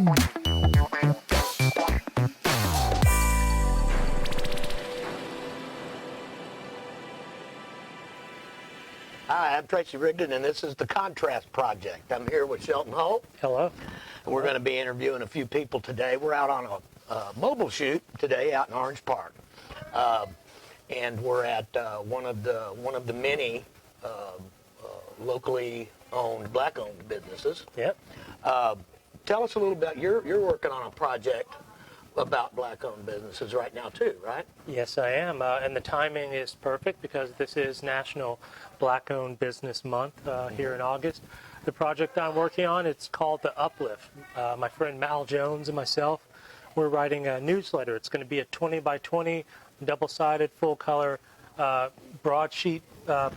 Hi, I'm Tracy Rigdon, and this is the Contrast Project. I'm here with Shelton Hull. Hello. And we're going to be interviewing a few people today. We're out on a mobile shoot today out in Orange Park, and we're at one of the many locally owned, black-owned businesses. Yep. Tell us a little bit. You're working on a project about black-owned businesses right now too, right? Yes, I am, and the timing is perfect because this is National Black-Owned Business Month here in August. The project I'm working on, it's called The Uplift. My friend Mal Jones and myself, we're writing a newsletter. It's going to be a 20 by 20 double-sided full-color broadsheet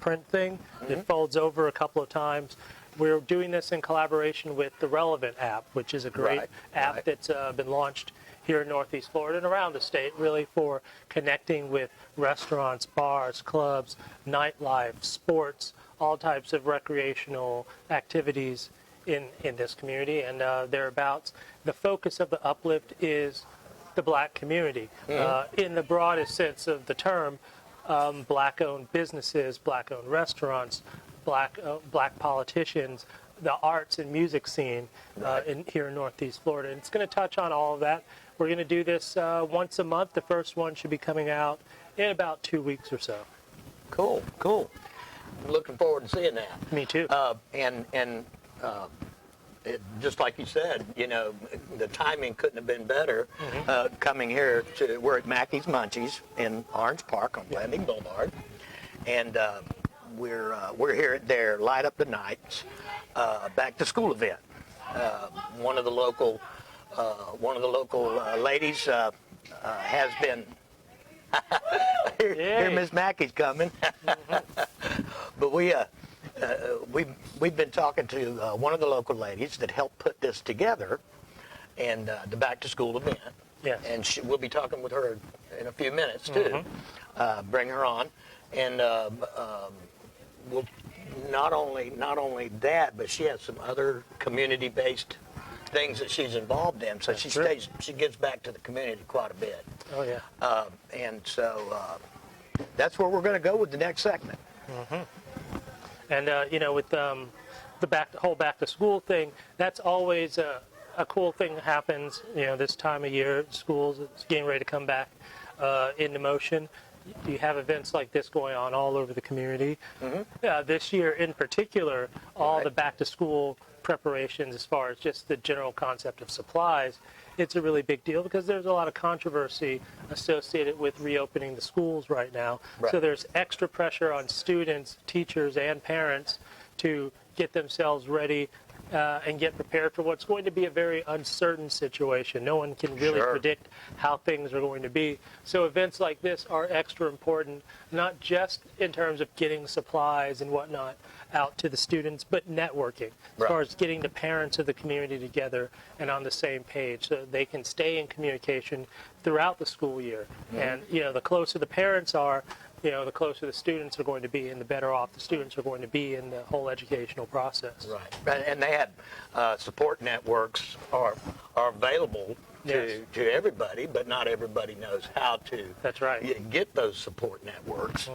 print thing. It folds over a couple of times. We're doing this in collaboration with the Relevant app, which is a great app that's been launched here in Northeast Florida and around the state, really for connecting with restaurants, bars, clubs, nightlife, sports, all types of recreational activities in this community and thereabouts. The focus of the Uplift is the black community. In the broadest sense of the term, black-owned businesses, black-owned restaurants, black politicians, the arts and music scene here in Northeast Florida. And it's going to touch on all of that. We're going to do this once a month. The first one should be coming out in about 2 weeks or so. Cool, cool. Looking forward to seeing that. Me too. Just like you said, you know, the timing couldn't have been better. Coming here we're at Mackey's Munchies in Orange Park on Blvd Boulevard, and we're here at their Light Up the Nights back to school event. One of the local ladies has been. Here Miss Mackey's coming. But we've been talking to one of the local ladies that helped put this together, and the back to school event. Yes. And we'll be talking with her in a few minutes too. Bring her on, and we'll not only that, but she has some other community-based things that she's involved in. So she gives back to the community quite a bit. Oh yeah. And so that's where we're going to go with the next segment. And you know, with the whole back to school thing, that's always a cool thing that happens. You know, this time of year, schools is getting ready to come back into motion. You have events like this going on all over the community. This year in particular, all the back to school preparations as far as just the general concept of supplies, it's a really big deal because there's a lot of controversy associated with reopening the schools right now. So there's extra pressure on students, teachers, and parents to get themselves ready and get prepared for what's going to be a very uncertain situation. No one can really predict how things are going to be. So events like this are extra important, not just in terms of getting supplies and whatnot out to the students, but networking, as far as getting the parents of the community together and on the same page so they can stay in communication throughout the school year. And, you know, the closer the parents are, you know, the closer the students are going to be and the better off the students are going to be in the whole educational process. Right. And they have support networks are available to everybody, but not everybody knows how to get those support networks.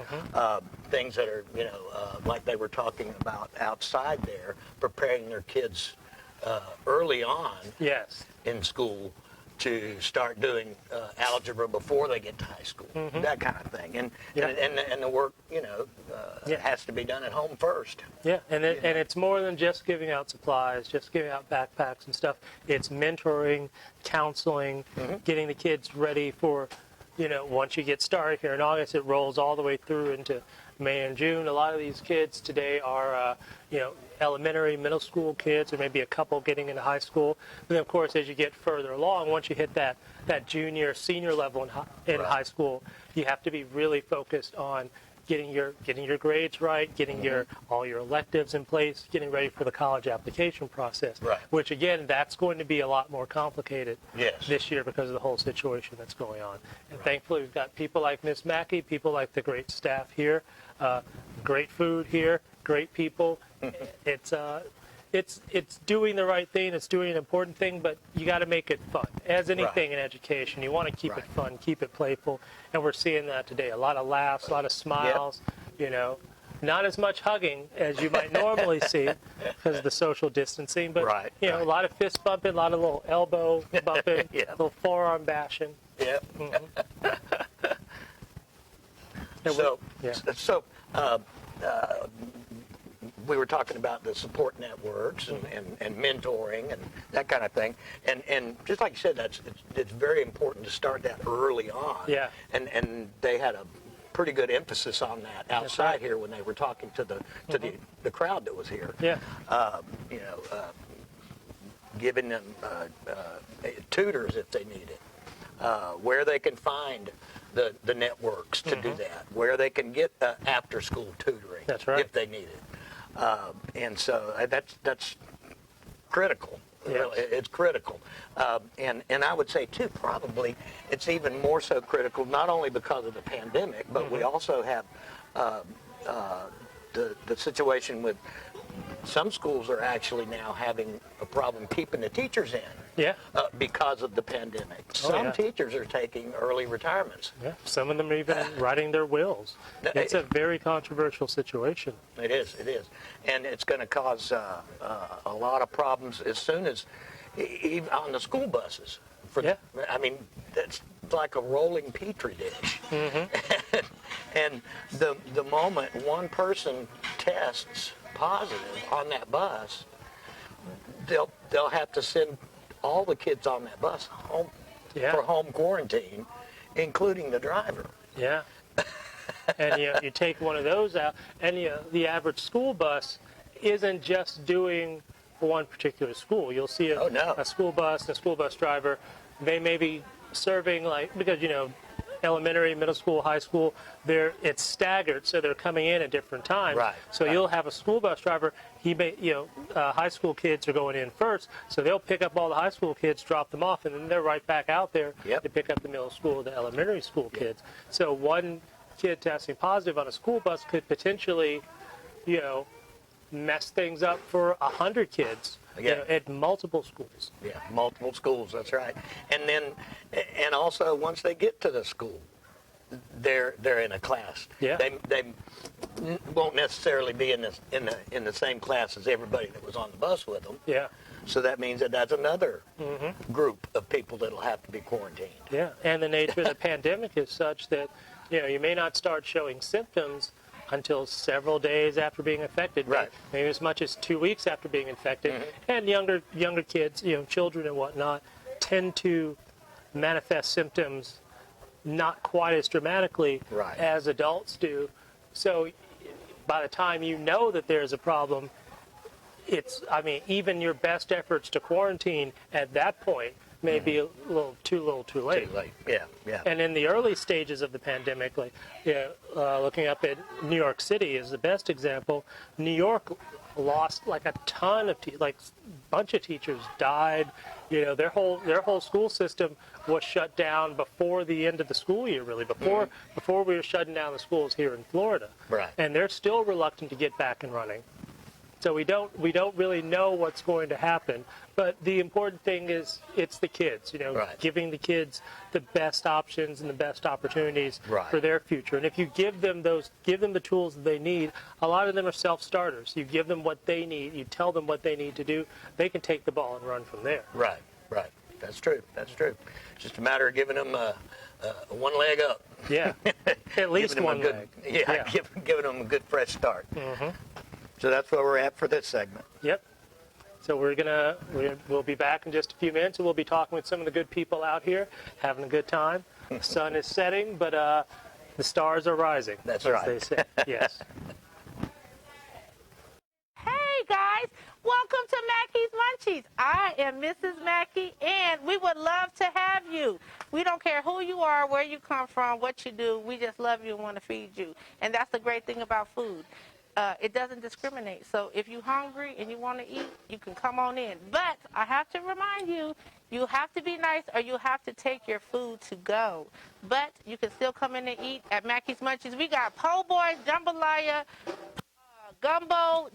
Things that are, you know, like they were talking about outside there, preparing their kids early on in school to start doing algebra before they get to high school, that kind of thing. And the work, you know, has to be done at home first. Yeah, and it's more than just giving out supplies, just giving out backpacks and stuff. It's mentoring, counseling, getting the kids ready for, you know, once you get started here in August, it rolls all the way through into May and June. A lot of these kids today are, you know, elementary, middle school kids, or maybe a couple getting into high school. But then, of course, as you get further along, once you hit that junior, senior level in high school, you have to be really focused on getting your grades right, getting all your electives in place, getting ready for the college application process. Which again, that's going to be a lot more complicated this year because of the whole situation that's going on. And thankfully, we've got people like Miss Mackey, people like the great staff here, great food here, great people. It's it's doing the right thing, it's doing an important thing, but you got to make it fun. As anything in education, you want to keep it fun, keep it playful, and we're seeing that today. A lot of laughs, a lot of smiles, you know. Not as much hugging as you might normally see because of the social distancing, but you know, a lot of fist bumping, a lot of little elbow bumping, little forearm bashing. Yep. So we were talking about the support networks and mentoring and that kind of thing, and just like you said, it's very important to start that early on. Yeah. And they had a pretty good emphasis on that outside here when they were talking to the crowd that was here. Yeah. You know, giving them tutors if they need it, where they can find the networks to do that, where they can get after school tutoring if they need it, and so that's critical. Really, it's critical, and I would say too, probably it's even more so critical, not only because of the pandemic, but we also have the situation with some schools are actually now having a problem keeping the teachers in because of the pandemic. Some teachers are taking early retirements. Yeah, some of them are even writing their wills. It's a very controversial situation. It is, and it's going to cause a lot of problems as soon as, even on the school buses. I mean, that's like a rolling petri dish. And the moment one person tests positive on that bus, they'll have to send all the kids on that bus home for home quarantine, including the driver. Yeah. And you take one of those out, and the average school bus isn't just doing for one particular school. You'll see a school bus and a school bus driver. They may be serving, like, because elementary, middle school, high school, it's staggered, so they're coming in at different times. So you'll have a school bus driver. He may, high school kids are going in first, so they'll pick up all the high school kids, drop them off, and then they're right back out there to pick up the middle school, the elementary school kids. So one kid testing positive on a school bus could potentially, mess things up for 100 kids. At multiple schools. Yeah, multiple schools, that's right. And also once they get to the school, they're in a class. Yeah. They won't necessarily be in the same class as everybody that was on the bus with them. Yeah. So that means that's another group of people that'll have to be quarantined. Yeah, and the nature of the pandemic is such that you may not start showing symptoms until several days after being infected, maybe as much as 2 weeks after being infected. And younger kids, children and whatnot, tend to manifest symptoms not quite as dramatically as adults do. So by the time you know that there's a problem, even your best efforts to quarantine at that point may be a little too late. Too late, yeah. And in the early stages of the pandemic, looking up at New York City is the best example. New York lost like a ton of bunch of teachers died. Their whole school system was shut down before the end of the school year, really, before we were shutting down the schools here in Florida. Right. And they're still reluctant to get back and running. So we don't really know what's going to happen, but the important thing is it's the kids, giving the kids the best options and the best opportunities for their future. And if you give them the tools that they need, a lot of them are self-starters. You give them what they need, you tell them what they need to do, they can take the ball and run from there. Right. That's true. It's just a matter of giving them one leg up. Yeah, at least one leg. Yeah, giving them a good fresh start. So that's where we're at for this segment. Yep. So we'll be back in just a few minutes, and we'll be talking with some of the good people out here, having a good time. The sun is setting, but the stars are rising. That's right. As they say. Yes. Hey guys, welcome to Mackey's Munchies. I am Mrs. Mackey, and we would love to have you. We don't care who you are, where you come from, what you do. We just love you and want to feed you. And that's the great thing about food. It doesn't discriminate. So if you're hungry and you want to eat, you can come on in. But I have to remind you, you have to be nice or you have to take your food to go. But you can still come in and eat at Mackey's Munchies. We got po' boy, jambalaya, gumbo,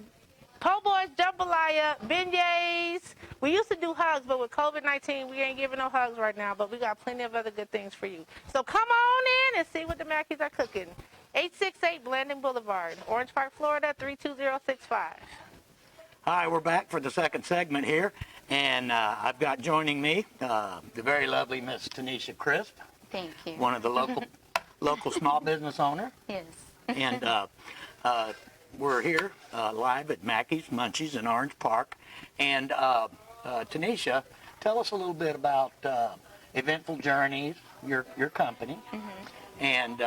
Po' boys, jambalaya, beignets. We used to do hugs, but with COVID-19, we ain't giving no hugs right now, but we got plenty of other good things for you. So come on in and see what the Mackeys are cooking. 868 Blanding Boulevard, Orange Park, Florida, 32065. Hi, we're back for the second segment here, and I've got joining me the very lovely Miss Tanisha Crisp. Thank you. One of the local small business owner. Yes. And we're here live at Mackey's Munchies in Orange Park. And Tanisha, tell us a little bit about Eventful Journeys, your company, and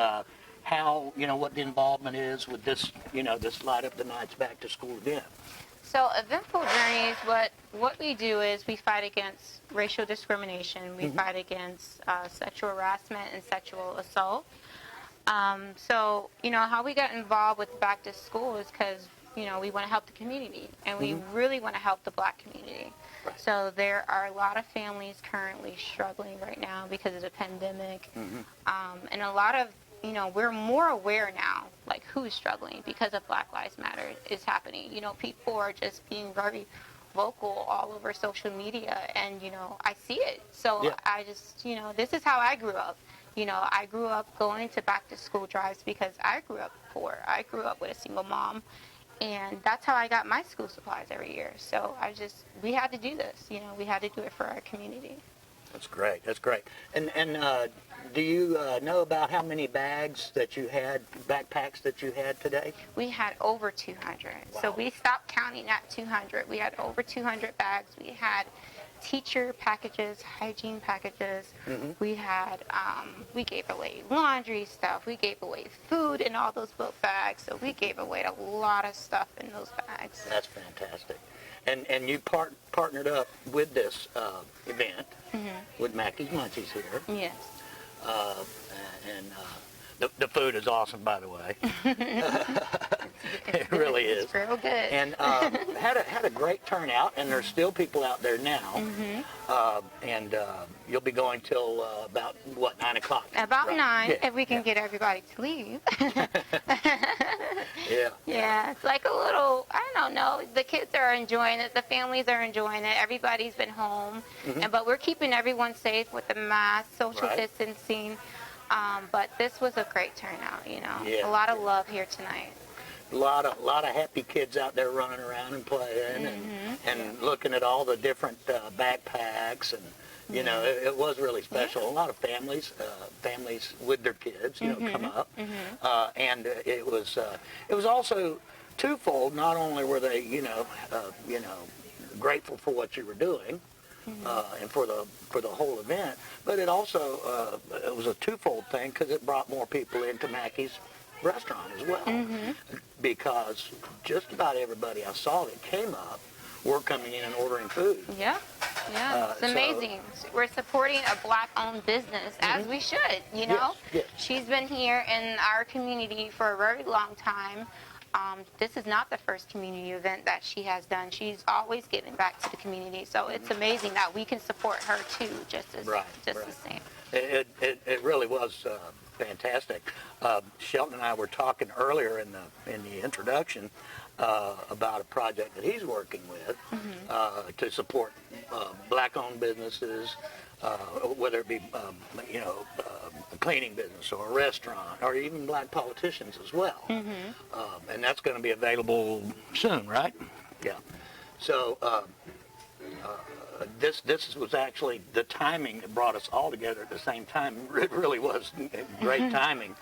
how, what the involvement is with this, this Light Up the Nights Back to School event. So Eventful Journeys, what we do is we fight against racial discrimination. We fight against sexual harassment and sexual assault. So, how we got involved with Back to School is because, we want to help the community, and we really want to help the Black community. Right. So there are a lot of families currently struggling right now because of the pandemic, and a lot of, we're more aware now, like who's struggling because of Black Lives Matter is happening. People are just being very vocal all over social media, and, I see it. So yeah. I just, this is how I grew up. I grew up going to back to school drives because I grew up poor. I grew up with a single mom, and that's how I got my school supplies every year. So we had to do this. We had to do it for our community. That's great. That's great. And do you know about how many bags that you had, backpacks that you had today? We had over 200. Wow. So we stopped counting at 200. We had over 200 bags. We had teacher packages, hygiene packages. We had, we gave away laundry stuff. We gave away food in all those book bags. So we gave away a lot of stuff in those bags. That's fantastic. And you partnered up with this event with Mackey's Munchies here. Yes. The food is awesome, by the way. It really is. It's real good. And had a great turnout, and there's still people out there now. And you'll be going till about, 9 o'clock? About right? 9, yeah. if we can get everybody to leave. Yeah. Yeah, it's like a little, I don't know, the kids are enjoying it, the families are enjoying it, everybody's been home, but we're keeping everyone safe with the mask, social distancing, but this was a great turnout, Yeah. A lot of love here tonight. A lot of happy kids out there running around and playing and looking at all the different backpacks, and it was really special. A lot of families with their kids, come up, and it was also twofold. Not only were they grateful for what you were doing and for the whole event, but it also it was a twofold thing because it brought more people into Mackey's restaurant as well, because just about everybody I saw that came up were coming in and ordering food. Yeah, it's amazing. We're supporting a Black-owned business, as we should, Yes. She's been here in our community for a very long time. This is not the first community event that she has done. She's always giving back to the community, so it's amazing that we can support her too, just the same. It really was fantastic. Shelton and I were talking earlier in the introduction about a project that he's working with to support Black-owned businesses, whether it be a cleaning business or a restaurant, or even Black politicians as well. And that's going to be available soon, right? Yeah. So this was actually the timing that brought us all together at the same time. It really was great timing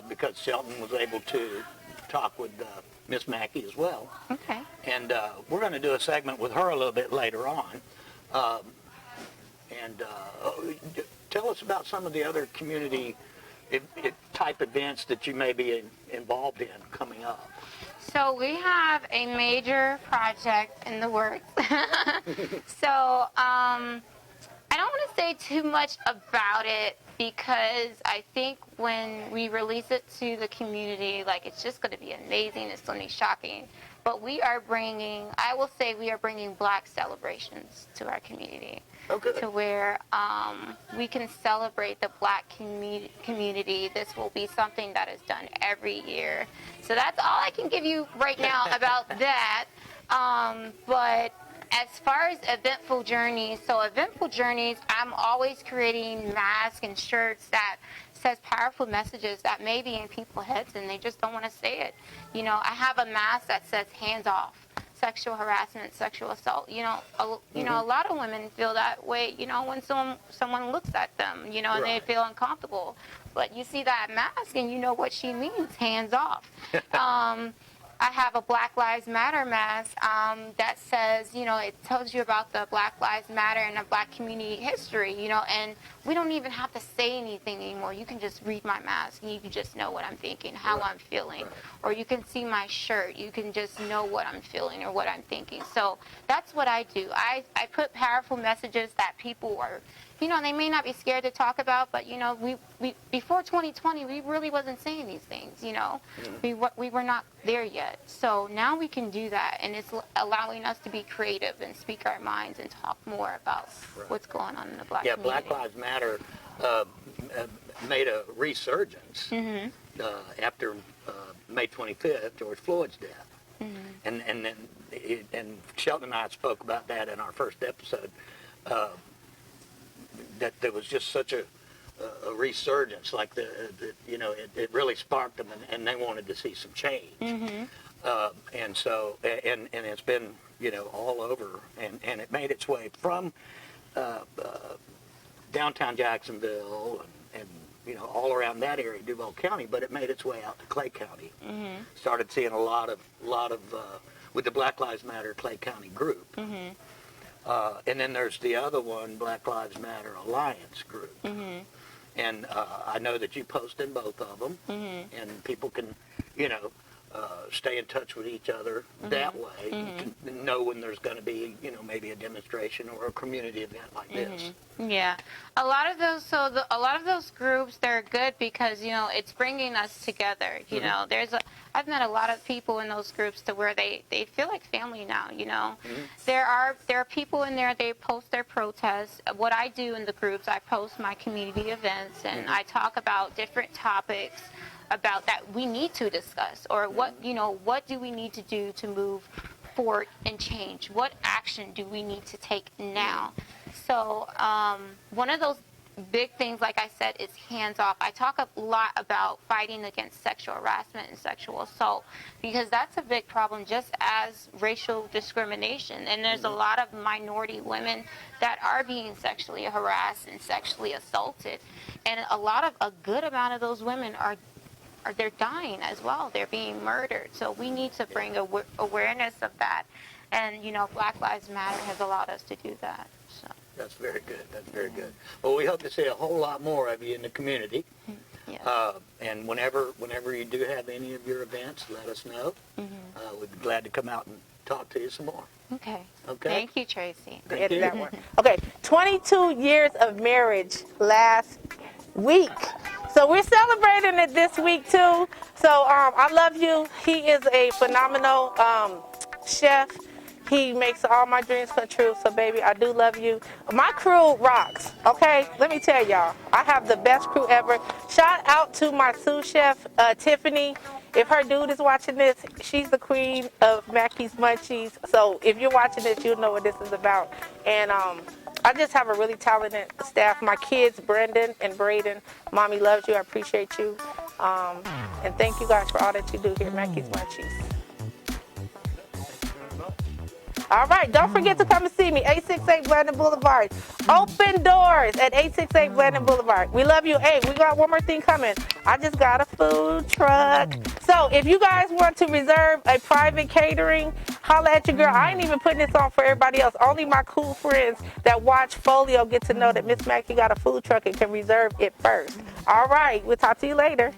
because Shelton was able to talk with Miss Mackey as well. Okay. And we're going to do a segment with her a little bit later on. Tell us about some of the other community type events that you may be involved in coming up. So we have a major project in the works. So I don't want to say too much about it because I think when we release it to the community, it's just going to be amazing. It's going to be shocking. But I will say we are bringing Black celebrations to our community. Okay. To where we can celebrate the Black community. This will be something that is done every year. So that's all I can give you right now about that. But as far as eventful journeys, I'm always creating masks and shirts that says powerful messages that may be in people's heads and they just don't want to say it. You know, I have a mask that says hands off, sexual harassment, sexual assault. You know, a lot of women feel that way, you know, when someone looks at them, you know, and they feel uncomfortable. But you see that mask and you know what she means, hands off. I have a Black Lives Matter mask that says, you know, it tells you about the Black Lives Matter and the Black community history, you know, and we don't even have to say anything anymore. You can just read my mask and you can just know what I'm thinking, how I'm feeling. Or you can see my shirt. You can just know what I'm feeling or what I'm thinking. So that's what I do. I put powerful messages that people are, you know, they may not be scared to talk about, but, you know, we before 2020, we really wasn't saying these things, you know. We were not there yet. So now we can do that, and it's allowing us to be creative and speak our minds and talk more about what's going on in the Black community. Black Lives Matter made a resurgence after May 25th, George Floyd's death. And Shelton and I spoke about that in our first episode, that there was just such a resurgence, like you know, it really sparked them, and they wanted to see some change. And so, and it's been, you know, all over, and it made its way from downtown Jacksonville and you know, all around that area, Duval County, but it made its way out to Clay County. Started seeing a lot of with the Black Lives Matter Clay County group. And then there's the other one, Black Lives Matter Alliance group. And I know that you post in both of them, and people can, you know, stay in touch with each other that way. You can know when there's going to be, you know, maybe a demonstration or a community event like this. Yeah, a lot of those groups, they're good because, you know, it's bringing us together. You know, I've met a lot of people in those groups to where they feel like family now. You know, there are people in there. They post their protests. What I do in the groups, I post my community events, and I talk about different topics about that we need to discuss, or what do we need to do to move forward and change? What action do we need to take now? So one of those big things, like I said, is hands off. I talk a lot about fighting against sexual harassment and sexual assault because that's a big problem, just as racial discrimination. And there's a lot of minority women that are being sexually harassed and sexually assaulted. And a good amount of those women they're dying as well. They're being murdered. So we need to bring awareness of that. And, you know, Black Lives Matter has allowed us to do that. So. That's very good. That's very good. Well, we hope to see a whole lot more of you in the community. And whenever you do have any of your events, let us know. We'd be glad to come out and talk to you some more. Okay. Thank you, Tracy. Thank you. That one. Okay, 22 years of marriage last week. So we're celebrating it this week too. So I love you. He is a phenomenal chef. He makes all my dreams come true. So baby, I do love you. My crew rocks. Okay, let me tell y'all, I have the best crew ever. Shout out to my sous chef, Tiffany. If her dude is watching this, she's the queen of Mackey's Munchies. So if you're watching this, you'll know what this is about. And I just have a really talented staff. My kids, Brendan and Braden, Mommy loves you. I appreciate you. And thank you guys for all that you do here at Mackey's Munchies. All right, don't forget to come and see me, 868 Blvd Boulevard. Open doors at 868 Blvd Boulevard. We love you. Hey, we got one more thing coming. I just got a food truck. So if you guys want to reserve a private catering, holla at your girl. I ain't even putting this on for everybody else. Only my cool friends that watch Folio get to know that Miss Mackey got a food truck and can reserve it first. All right, we'll talk to you later.